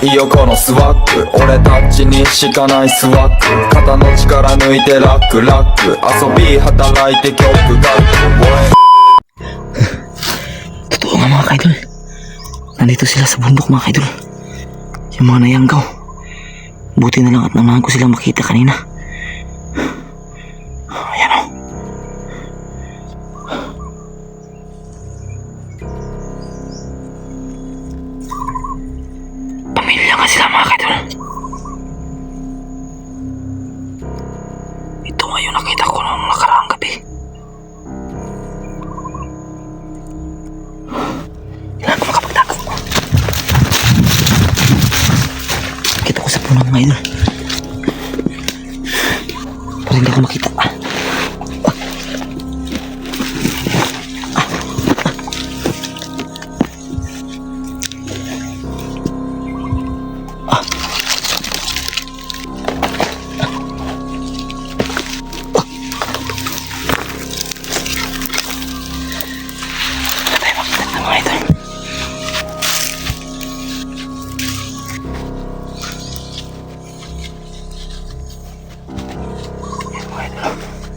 いいよこのスワッグ、俺たちにしかないスワッグ、肩の力抜いてラックラック、遊び働いて曲楽器。Totoo nga mga kaidol. Nandito sila sa bundok mga kaidol. Yung mga nayanggaw. Buti na lang at nanahan ko silang makita kanina. Ayan o. Pamilya nga sila mga kaidol. Ito nga yung nakita ko noong nakaraang gabi. Kailangan ko makapagtago. Kita ko sa puno mga idol. Pero hindi ako makita. Wala tayo makita ng mga idol. Ayan mga idol.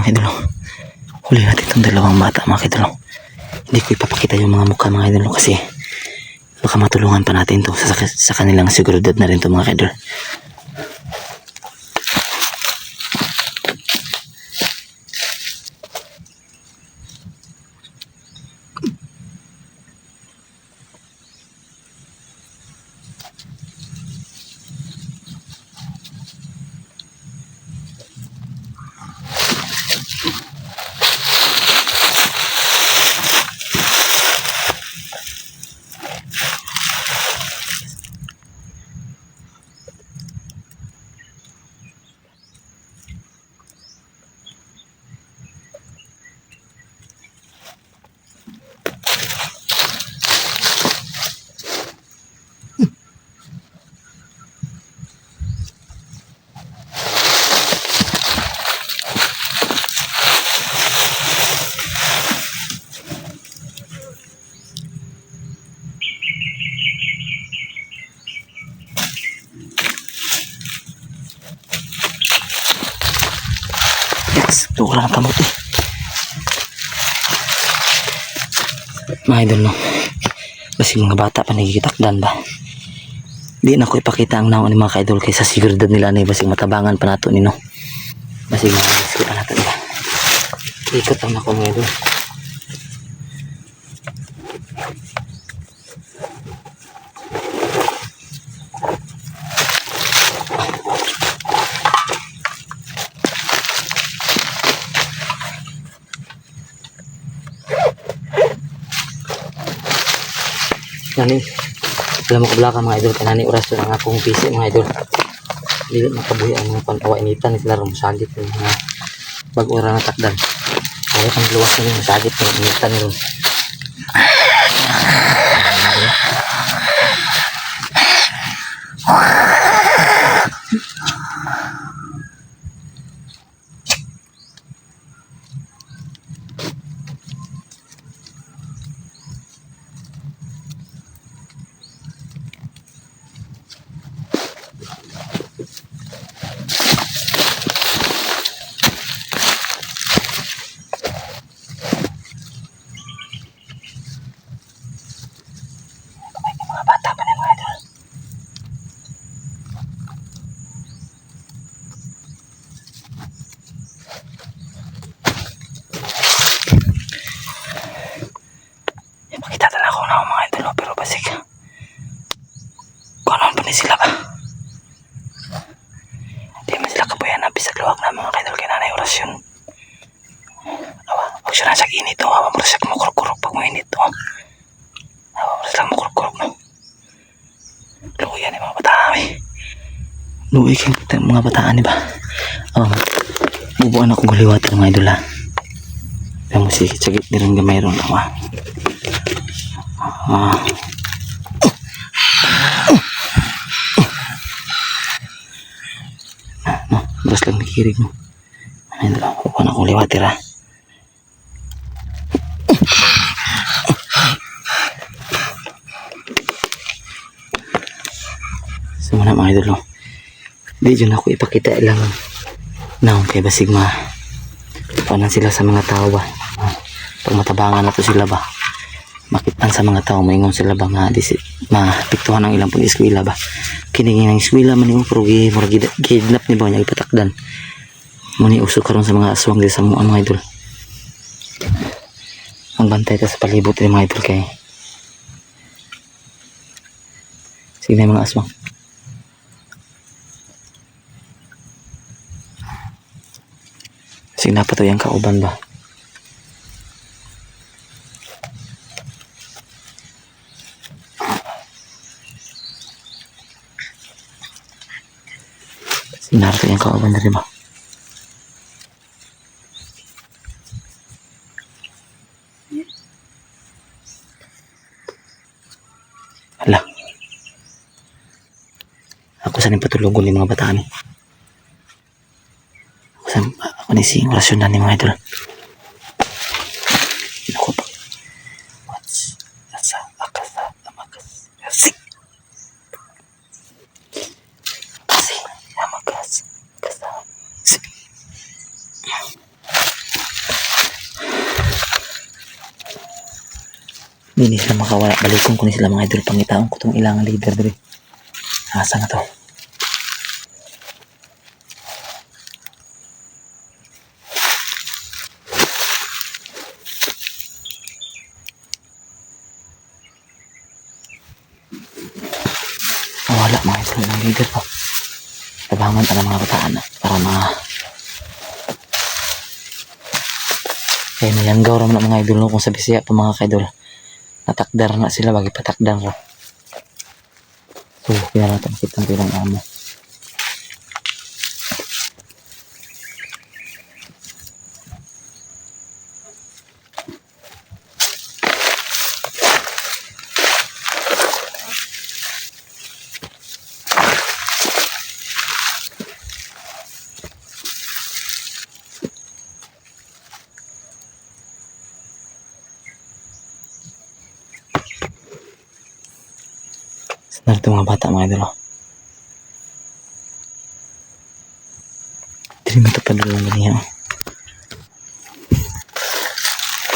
mga idol. Huli natin itong dalawang bata mga idol. Hindi ko ipapakita yung mga mukha mga idol kasi baka matulungan pa natin to sa kanilang seguridad na rin to mga idol. Yes, wala na kamot eh. Mga idol no, kasi mga bata pa nagigitakdan ba. Di na ko ipakita ang naon ni mga ka-idol kaysa seguridad nila na basig matabangan pa nato nino. Basig mga riski pa nato nila. Ikot lang ako mga idol. Nani, alam mo kabla ka mga idol, kanani oras to ng akong PC mga idol. Dili makabuhi ang mga pankawainitan sila ron sagit yung mga bago ora nga takdan. Kaya kang luwas na yung sagit yung initan ron. Mga bata pa na mga idol. Ipakita na ako na mga idol pero basig kung ano pa ni sila ba. Di man sila kabuyan na bisag luwag na mga idol kaya nanay orasyon. Awa, huwag siya nasa init o. Awa mo siya kumukurok-kurok pag mainit o. Awa mo siya kumukurok-kurok no. Luya ni mga bataan eh. Luya kayong mga bataan eh ba. Bubuan akong guliwat mga idol ha. Kaya mo sige di rin gamay ron awa. Beras lang nakikirig mo. Ayun lang, bubuan akong liwat ha. Muna mga idol no. Di dyan ako ipakita ilang naon kay basig paano sila sa mga tao ba. Pag matabangan na to sila ba makitan sa mga tao maingon sila ba mapiktuhan ang ilang pang eskwela ba. Kinigin ng eskwela man yung pero gidnap ni ba niya ipatakdan muni uso karon sa mga aswang sa mga idol. Ang bantay ta sa palibot ni mga idol kay sige na mga aswang. Sina pa to yung kauban ba? Sina pa to yung kauban na rin ba? Hala. Ako saan yung patulugon ng mga bataan eh. Ako na siyang orasyon na ni mga idol. Ako pa. What's asa akasa amakas. Sing. Sing amakas. Kasa. Sing. Hindi sila makawala. Balikon ko ni sila mga idol. Pangitaon ko itong ilang leader diri. Asa na to? Wala mga idol. Ilang leader pa. Tabangan pa ng mga bataan para mga kaya nayanggaw raman ang mga idol no, kung sa Bisaya pa mga kaidol natakdar na sila bagi patakdar ra. So kaya natin kitang bilang amo. Narito mga bata mga idol. Dili mo ito padulong ganyan.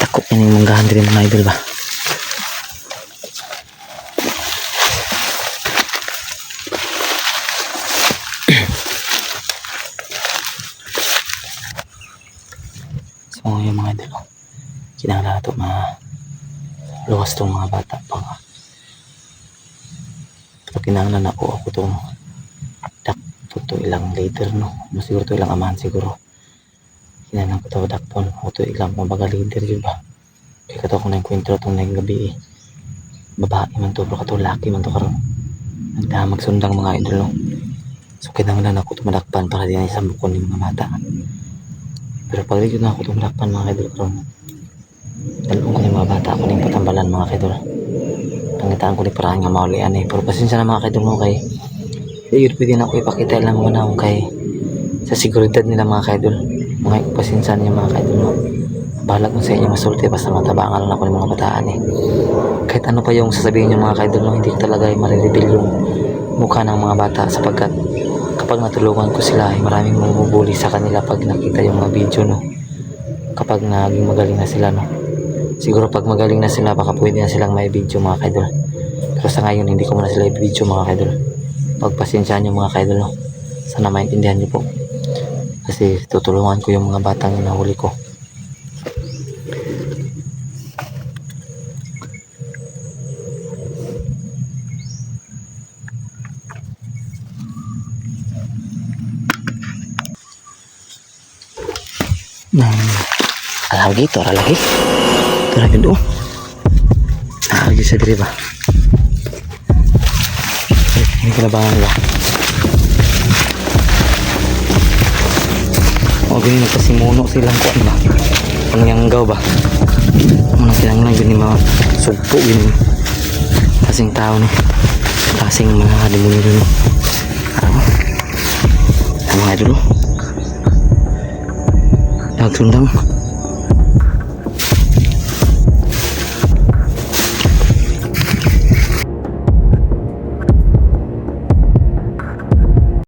Takot yan yung manggahan din mga idol ba. So yung mga idol. Kinangala ito mga luwas itong mga bata pa nga. Kinahanglan ako itong dakpo to ilang leader no. Siguro to ilang amahan siguro. Kinahanglan ko to dakpon o to ilang mabaga leader yun ba. Kaya kato ko na enkwentro itong naging gabi babae man to pero kato laki man to karon. Nagdamag sundang mga idol no. So kinahanglan ako itong madakpan para di na isang bukon ng mga bata. Pero pag rin na ako itong madakpan mga idol karon. Dalawang ko ng mga bata ako ng patambalan mga idol. Pangitaan ko ni parang nga maulian eh. Pero pasensya na mga kaidol mo kay yun pwede na ako ipakita lang mga naong kay sa seguridad nila mga kaidol. Mga pasensya niya mga kaidol mo. Bahala ko sa inyo masulti basta matabangan lang ako ng mga bataan eh. Kahit ano pa yung sasabihin niyo mga kaidol mo, hindi ko talaga marireveal yung mukha ng mga bata sapagkat kapag natulungan ko sila ay maraming mamubuli sa kanila pag nakita yung mga video no. Kapag naging magaling na sila no. Siguro pag magaling na sila baka pwede na silang may video mga kaidol. Pero sa ngayon hindi ko muna sila i-video mga kaidol. Pagpasensyaan nyo mga kaidol no? Sana maintindihan nyo po. Kasi tutulungan ko yung mga batang nahuli ko. Alagi ito, alagi. Grabe doon. Nakakagyo sa diri ba? Hindi ko nabangan ba? O ganyan nagpasimuno silang kuwan ba? Pangyanggaw ba? Muna silang lang yun yung mga sugpo yun. Kasing tao ni. Kasing mga demonyo dun. Ang mga idol. Nagsundang.